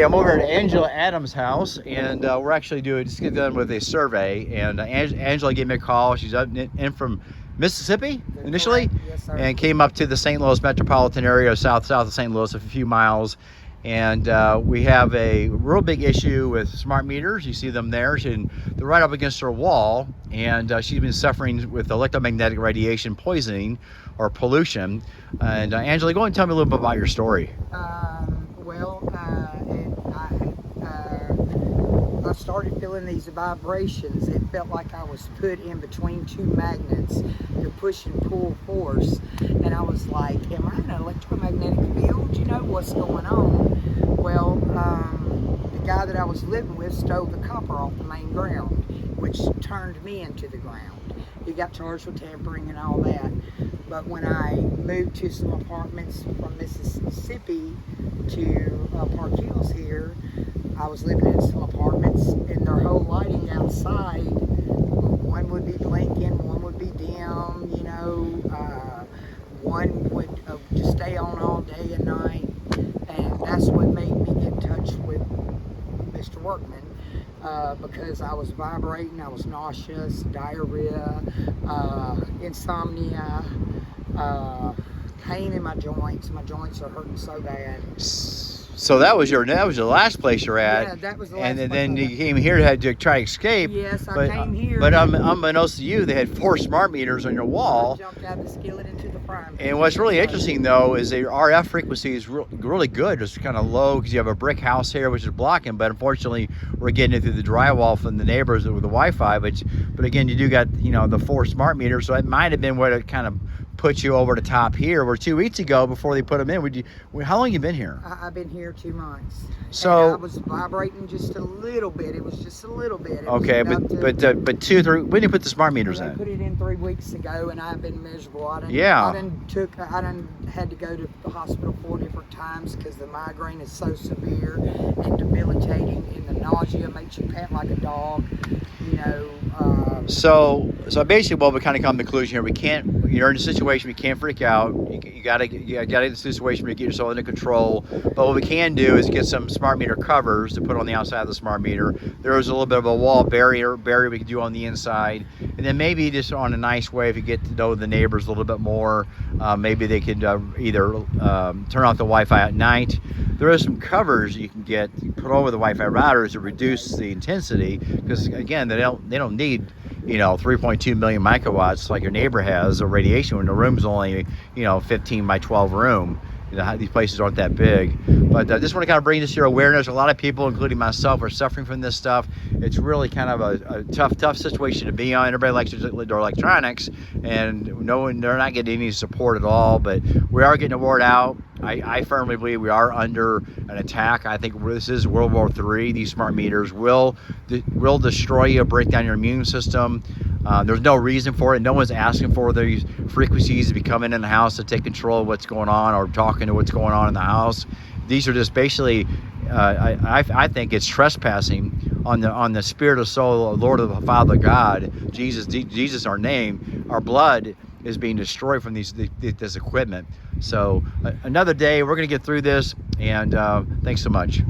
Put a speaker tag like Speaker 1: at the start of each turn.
Speaker 1: I'm over at Angela Adams' house, and we're actually just get done with a survey. And Angela gave me a call. She's up in from Mississippi initially,
Speaker 2: yes, sir.
Speaker 1: And came up to the St. Louis metropolitan area, south of St. Louis, a few miles. And we have a real big issue with smart meters. You see them there. They're right up against her wall, and she's been suffering with electromagnetic radiation poisoning or pollution. And Angela, go and tell me a little bit about your story.
Speaker 2: I started feeling these vibrations. It felt like I was put in between two magnets, the push and pull force, and I was like, am I in an electromagnetic field? You know what's going on? Well, the guy that I was living with stole the copper off the main ground, which turned me into the ground. He got charged with tampering and all that. But when I moved to some apartments from Mississippi to Park Hills here, I was living in some apartments, and their whole lighting outside, one would be blinking, one would be dim, you know, one would just stay on all day and night, and that's what made me get in touch with Mr. Workman, because I was vibrating, I was nauseous, diarrhea, insomnia, pain in my joints are hurting so bad.
Speaker 1: So that was your last place you're at.
Speaker 2: Yeah, that was the last
Speaker 1: and then you came here to try to escape.
Speaker 2: Yes, I came here.
Speaker 1: But unbeknownst to you, they had 4 smart meters on your wall.
Speaker 2: I jumped out of the skillet into the frying pan.
Speaker 1: And what's really interesting though is the RF frequency is really good. It's kind of low because you have a brick house here which is blocking, but unfortunately we're getting it through the drywall from the neighbors with the Wi-Fi. But again, you do got the 4 smart meters, so it might have been what it kind of put you over the top here. Where 2 weeks ago, before they put them in, how long you been here?
Speaker 2: I've been here 2 months.
Speaker 1: So
Speaker 2: and I was vibrating just a little bit. It was just a little bit.
Speaker 1: Okay, but 2, 3. When did you put the smart meters in?
Speaker 2: I put it in 3 weeks ago, and I've been miserable. I done had to go to the hospital 4 different times because the migraine is so severe and debilitating, and the nausea makes you pant like a dog.
Speaker 1: So basically, well, we kind of come to the conclusion here. You're in a situation we can't freak out. You gotta get in a situation where you get yourself under control. But what we can do is get some smart meter covers to put on the outside of the smart meter. There is a little bit of a wall barrier we can do on the inside, and then maybe just on a nice way, if you get to know the neighbors a little bit more, maybe they could either turn off the Wi-Fi at night. There are some covers you can get put over the Wi-Fi routers to reduce the intensity, because again, they don't need 3.2 million microwatts like your neighbor has of radiation when the room's only 15 by 12 room. These places aren't that big. But I just want to kind of bring this to your awareness. A lot of people, including myself, are suffering from this stuff. It's really kind of a tough situation to be on. Everybody likes their electronics, and they're not getting any support at all. But we are getting the word out. I firmly believe we are under an attack. I think this is World War III. These smart meters will destroy you, break down your immune system. There's no reason for it. No one's asking for these frequencies to be coming in the house to take control of what's going on or talking to what's going on in the house. These are just basically, I think it's trespassing on the spirit of soul, Lord of the Father God, Jesus our name. Our blood is being destroyed from this equipment. So another day, we're going to get through this, and thanks so much.